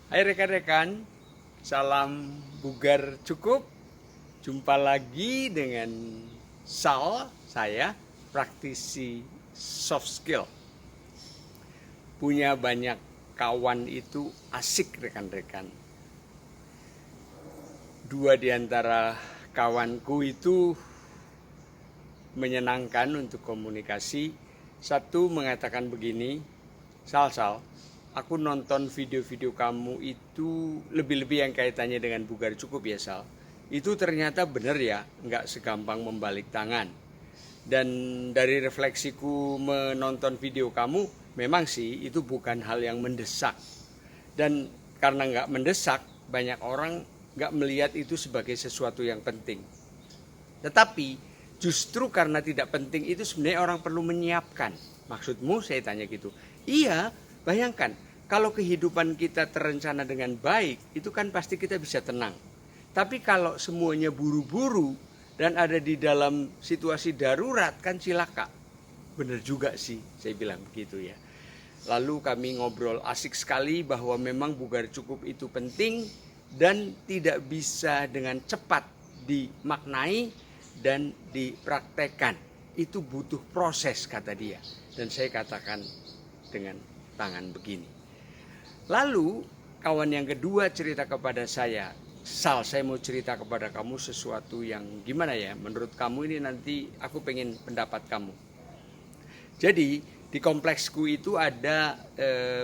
Hai rekan-rekan, salam bugar cukup. Jumpa lagi dengan saya praktisi soft skill. Punya banyak kawan itu asik rekan-rekan. Dua di antara kawanku itu menyenangkan untuk komunikasi. Satu mengatakan begini, Sal, aku nonton video-video kamu itu lebih-lebih yang kaitannya dengan bugar cukup ya Sal. Itu ternyata benar ya, nggak segampang membalik tangan. Dan dari refleksiku menonton video kamu, memang sih itu bukan hal yang mendesak. Dan karena nggak mendesak, banyak orang nggak melihat itu sebagai sesuatu yang penting. Tetapi justru karena tidak penting itu sebenarnya orang perlu menyiapkan. Maksudmu saya tanya gitu. Iya, bayangkan kalau kehidupan kita terencana dengan baik, itu kan pasti kita bisa tenang. Tapi kalau semuanya buru-buru dan ada di dalam situasi darurat kan cilaka. Benar juga sih, saya bilang begitu ya. Lalu kami ngobrol asik sekali bahwa memang bugar cukup itu penting dan tidak bisa dengan cepat dimaknai dan dipraktekkan. Itu butuh proses kata dia. Dan saya katakan dengan tangan begini. Lalu kawan yang kedua cerita kepada saya, Sal, saya mau cerita kepada kamu sesuatu yang gimana ya, menurut kamu ini nanti aku pengen pendapat kamu. Jadi di kompleksku itu ada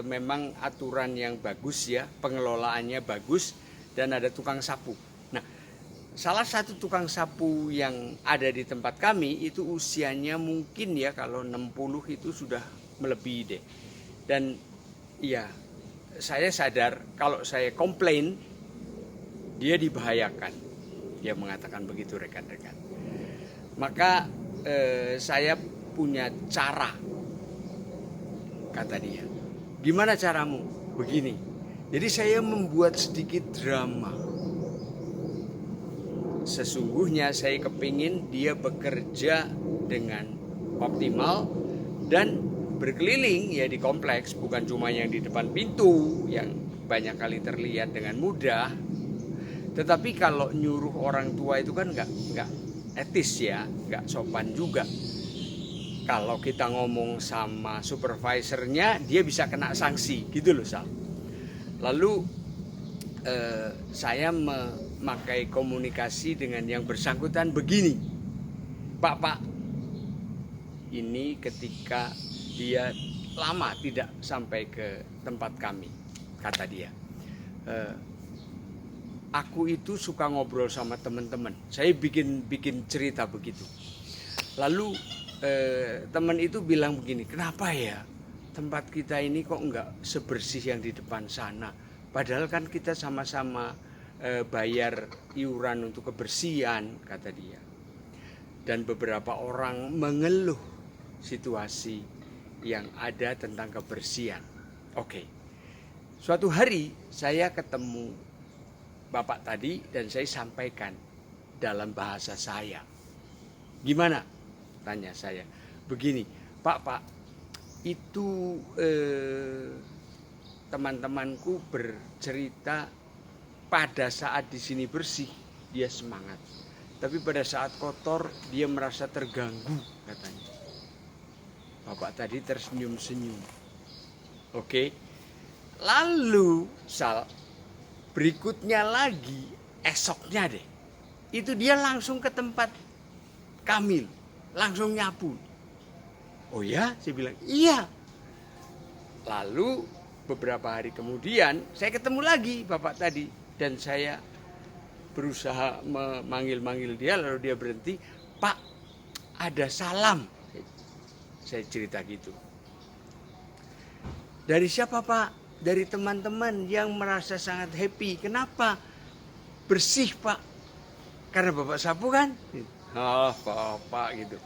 memang aturan yang bagus ya, pengelolaannya bagus dan ada tukang sapu. Nah, salah satu tukang sapu yang ada di tempat kami itu usianya mungkin ya kalau 60 itu sudah melebihi deh. Dan iya, saya sadar kalau saya komplain dia dibahayakan. Dia mengatakan begitu rekan-rekan. Maka saya punya cara, kata dia. Gimana caramu? Begini. Jadi saya membuat sedikit drama. Sesungguhnya saya kepingin dia bekerja dengan optimal dan berkeliling ya di kompleks, bukan cuma yang di depan pintu yang banyak kali terlihat dengan mudah. Tetapi kalau nyuruh orang tua itu kan nggak etis ya, nggak sopan juga. Kalau kita ngomong sama supervisornya dia bisa kena sanksi gitu loh Sal. Lalu saya memakai komunikasi dengan yang bersangkutan begini, Pak, ini ketika dia lama tidak sampai ke tempat kami, kata dia, aku itu suka ngobrol sama teman-teman, saya bikin cerita begitu. Lalu teman itu bilang begini, kenapa ya tempat kita ini kok nggak sebersih yang di depan sana? Padahal kan kita sama-sama bayar iuran untuk kebersihan, kata dia. Dan beberapa orang mengeluh situasi yang ada tentang kebersihan. Oke. Suatu hari saya ketemu Bapak tadi dan saya sampaikan dalam bahasa saya. Gimana? Tanya saya. Begini, Pak, itu teman-temanku bercerita pada saat di sini bersih dia semangat, tapi pada saat kotor dia merasa terganggu, katanya. Bapak tadi tersenyum-senyum. Oke. Lalu Sal, berikutnya lagi esoknya deh, itu dia langsung ke tempat kami, langsung nyapu. Oh ya, saya bilang iya. Lalu beberapa hari kemudian saya ketemu lagi Bapak tadi dan saya berusaha memanggil dia, lalu dia berhenti. Pak, ada salam, saya cerita gitu. Dari siapa Pak? Dari teman-teman yang merasa sangat happy. Kenapa? Bersih Pak. Karena Bapak sapu kan? Oh Bapak gitu.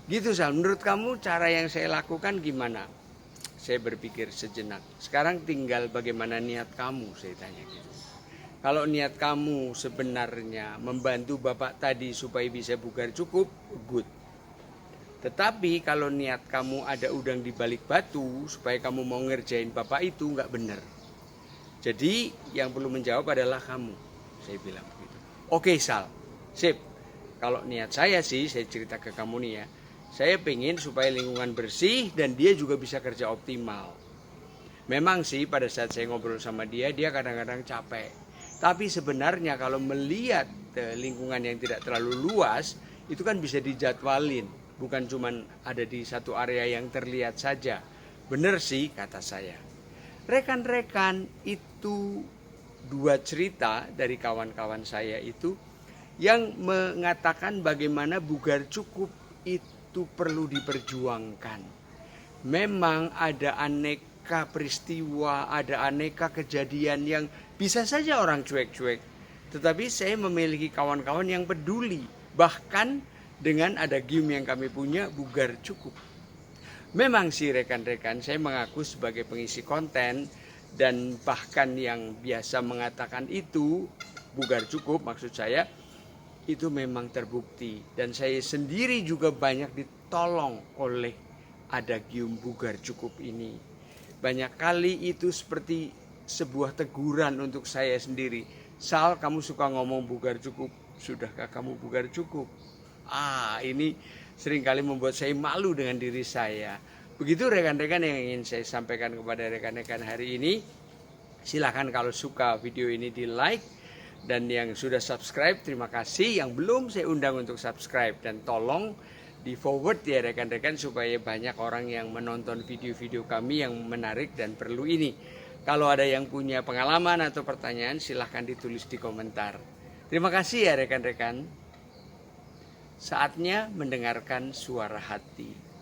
Gitu Sal, menurut kamu cara yang saya lakukan gimana? Saya berpikir sejenak. Sekarang tinggal bagaimana niat kamu, saya tanya gitu. Kalau niat kamu sebenarnya membantu Bapak tadi supaya bisa bugar cukup, good. Tetapi kalau niat kamu ada udang di balik batu supaya kamu mau ngerjain Bapak itu, nggak benar. Jadi yang perlu menjawab adalah kamu. Saya bilang begitu. Oke Sal, sip. Kalau niat saya sih, saya cerita ke kamu nih ya. Saya pengen supaya lingkungan bersih dan dia juga bisa kerja optimal. Memang sih pada saat saya ngobrol sama dia kadang-kadang capek. Tapi sebenarnya kalau melihat lingkungan yang tidak terlalu luas, itu kan bisa dijadwalin. Bukan cuma ada di satu area yang terlihat saja. Benar sih kata saya. Rekan-rekan, itu dua cerita dari kawan-kawan saya itu yang mengatakan bagaimana bugar cukup itu perlu diperjuangkan. Memang ada aneka peristiwa, ada aneka kejadian yang bisa saja orang cuek-cuek. Tetapi saya memiliki kawan-kawan yang peduli. Bahkan dengan ada game yang kami punya, bugar cukup. Memang sih rekan-rekan, saya mengaku sebagai pengisi konten dan bahkan yang biasa mengatakan itu, bugar cukup maksud saya, itu memang terbukti. Dan saya sendiri juga banyak ditolong oleh ada gium bugar cukup ini. Banyak kali itu seperti sebuah teguran untuk saya sendiri. Sal, kamu suka ngomong bugar cukup, sudahkah kamu bugar cukup? Ini seringkali membuat saya malu dengan diri saya. Begitu rekan-rekan yang ingin saya sampaikan kepada rekan-rekan hari ini. Silahkan kalau suka video ini di like. Dan yang sudah subscribe terima kasih. Yang belum saya undang untuk subscribe. Dan tolong di forward ya rekan-rekan supaya banyak orang yang menonton video-video kami yang menarik dan perlu ini. Kalau ada yang punya pengalaman atau pertanyaan silahkan ditulis di komentar. Terima kasih ya rekan-rekan. Saatnya mendengarkan suara hati.